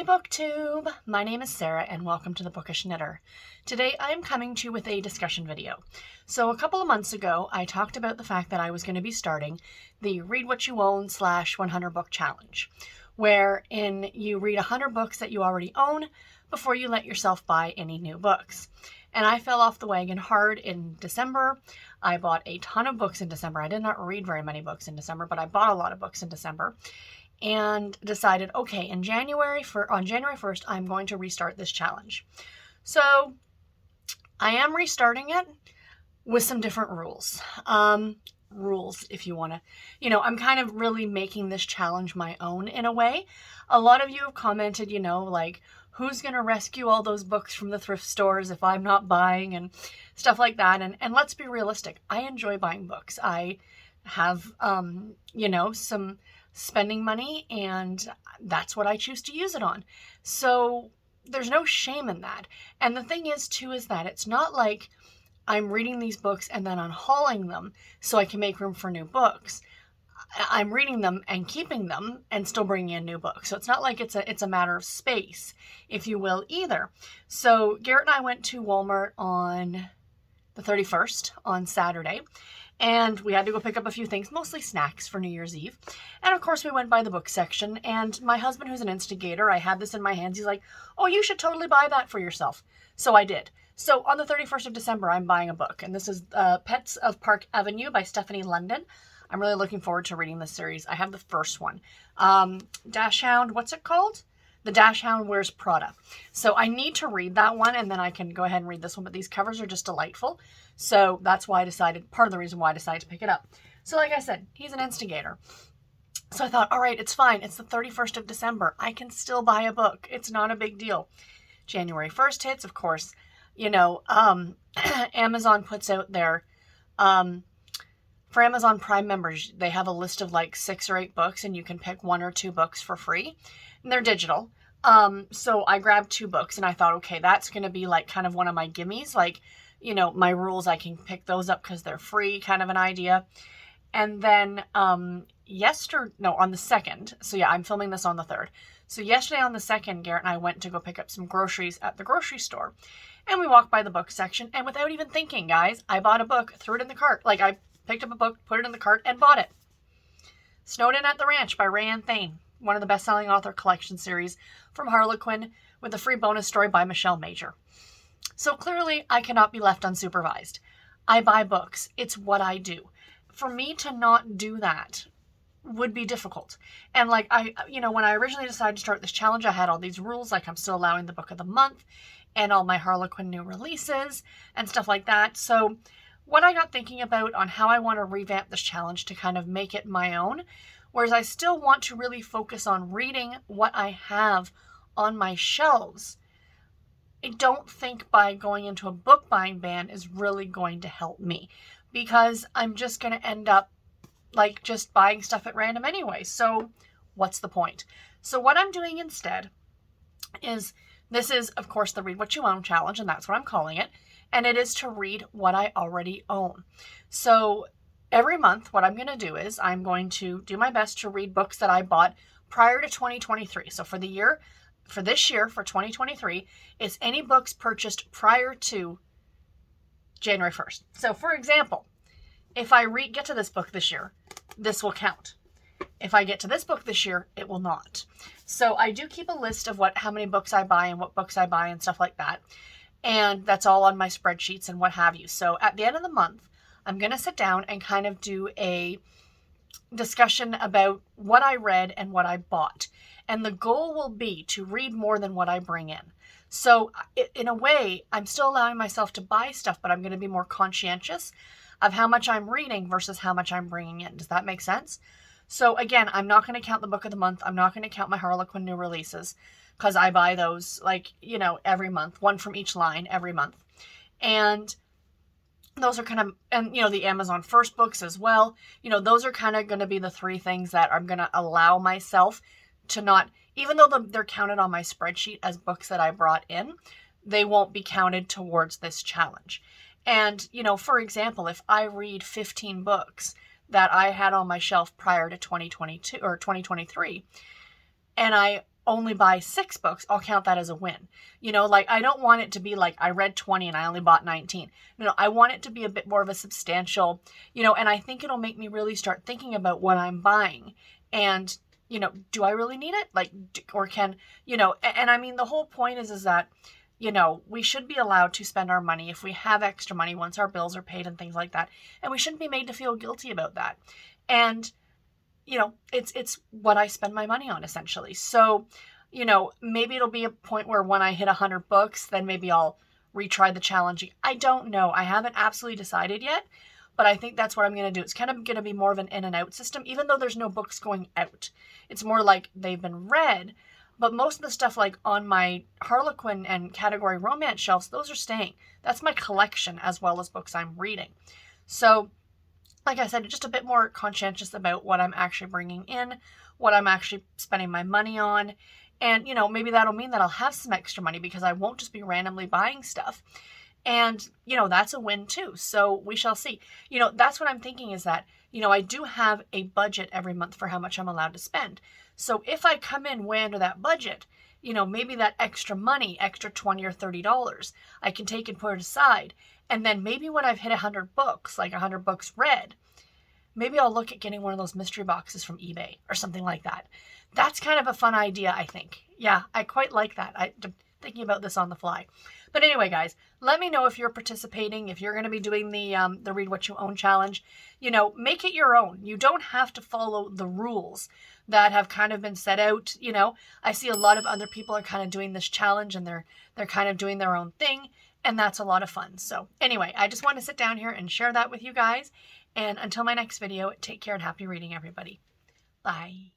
Hi BookTube! My name is Sarah and welcome to the Bookish Knitter. Today I am coming to you with a discussion video. So a couple of months ago I talked about the fact that I was going to be starting the Read What You Own / 100 Book Challenge, wherein you read 100 books that you already own before you let yourself buy any new books. And I fell off the wagon hard in December. I bought a ton of books in December. I did not read very many books in December, but I bought a lot of books in December. And decided, okay, on January 1st, I'm going to restart this challenge. So I am restarting it with some different rules. Rules, if you want to, I'm kind of really making this challenge my own in a way. A lot of you have commented, like, who's going to rescue all those books from the thrift stores if I'm not buying and stuff like that. And let's be realistic. I enjoy buying books. I have, some spending money, and that's what I choose to use it on. So there's no shame in that. And the thing is too, is that it's not like I'm reading these books and then unhauling them so I can make room for new books. I'm reading them and keeping them and still bringing in new books. So it's not like it's a matter of space, if you will, either. So Garrett and I went to Walmart on the 31st on Saturday. And we had to go pick up a few things, mostly snacks for New Year's Eve. And of course we went by the book section, and my husband, who's an instigator, I had this in my hands. He's like, oh, you should totally buy that for yourself. So I did. So on the 31st of December, I'm buying a book, and this is Pets of Park Avenue by Stephanie London. I'm really looking forward to reading this series. I have the first one. Dachshund, what's it called? The Dachshund Wears Prada. So I need to read that one, and then I can go ahead and read this one, but these covers are just delightful. So that's why part of the reason why I decided to pick it up. So like I said, he's an instigator. So I thought, all right, it's fine. It's the 31st of December. I can still buy a book. It's not a big deal. January 1st hits, of course, Amazon puts out their, for Amazon Prime members, they have a list of like 6 or 8 books, and you can pick 1 or 2 books for free. And they're digital. So I grabbed 2 books, and I thought, okay, that's going to be like kind of one of my gimmies, like, my rules, I can pick those up because they're free, kind of an idea. And then on the 2nd, so yeah, I'm filming this on the 3rd. So yesterday on the 2nd, Garrett and I went to go pick up some groceries at the grocery store. And we walked by the book section, and without even thinking, guys, I bought a book, threw it in the cart. Like, I picked up a book, put it in the cart, and bought it. Snowden at the Ranch by Rayanne Thane, one of the best-selling author collection series from Harlequin, with a free bonus story by Michelle Major. So clearly, I cannot be left unsupervised. I buy books. It's what I do. For me to not do that would be difficult. And like when I originally decided to start this challenge, I had all these rules, like I'm still allowing the book of the month and all my Harlequin new releases and stuff like that. So what I got thinking about on how I want to revamp this challenge to kind of make it my own, whereas I still want to really focus on reading what I have on my shelves, I don't think by going into a book buying ban is really going to help me, because I'm just going to end up like just buying stuff at random anyway. So what's the point? So what I'm doing instead is, this is of course the Read What You Own challenge, and that's what I'm calling it. And it is to read what I already own. So every month what I'm going to do is I'm going to do my best to read books that I bought prior to 2023. So for this year, for 2023, it's any books purchased prior to January 1st. So for example, if I get to this book this year, this will count. If I get to this book this year, it will not. So I do keep a list of how many books I buy and what books I buy and stuff like that. And that's all on my spreadsheets and what have you. So at the end of the month, I'm going to sit down and kind of do a discussion about what I read and what I bought. And the goal will be to read more than what I bring in. So in a way, I'm still allowing myself to buy stuff, but I'm going to be more conscientious of how much I'm reading versus how much I'm bringing in. Does that make sense? So again, I'm not going to count the book of the month. I'm not going to count my Harlequin new releases, because I buy those every month, 1 from each line every month. And those are kind of, and the Amazon first books as well. Those are kind of going to be the 3 things that I'm going to allow myself to not, even though they're counted on my spreadsheet as books that I brought in, they won't be counted towards this challenge. And, for example, if I read 15 books that I had on my shelf prior to 2022 or 2023, and I only buy 6 books, I'll count that as a win. You know, like, I don't want it to be like I read 20 and I only bought 19. No, I want it to be a bit more of a substantial, you know, and I think it'll make me really start thinking about what I'm buying. And, you know, do I really need it? Like, or can, you know, and I mean, the whole point is that, you know, we should be allowed to spend our money if we have extra money once our bills are paid and things like that. And we shouldn't be made to feel guilty about that. And, you know, it's what I spend my money on, essentially. So, you know, maybe it'll be a point where when I hit 100 books, then maybe I'll retry the challenge. I don't know. I haven't absolutely decided yet, but I think that's what I'm going to do. It's kind of going to be more of an in and out system, even though there's no books going out. It's more like they've been read, but most of the stuff like on my Harlequin and category romance shelves, those are staying. That's my collection as well as books I'm reading. So, like I said, just a bit more conscientious about what I'm actually bringing in, what I'm actually spending my money on. And, you know, maybe that'll mean that I'll have some extra money because I won't just be randomly buying stuff. And, you know, that's a win too. So we shall see. You know, that's what I'm thinking is that, you know, I do have a budget every month for how much I'm allowed to spend. So if I come in way under that budget, you know, maybe that extra money, extra $20 or $30, I can take and put it aside. And then maybe when I've hit 100 books, like 100 books read, maybe I'll look at getting one of those mystery boxes from eBay or something like that. That's kind of a fun idea, I think. Yeah, I quite like that. I'm thinking about this on the fly. But anyway, guys, let me know if you're participating, if you're going to be doing the Read What You Own challenge. You know, make it your own. You don't have to follow the rules that have kind of been set out. You know, I see a lot of other people are kind of doing this challenge and they're kind of doing their own thing. And that's a lot of fun. So anyway, I just want to sit down here and share that with you guys. And until my next video, take care and happy reading, everybody. Bye.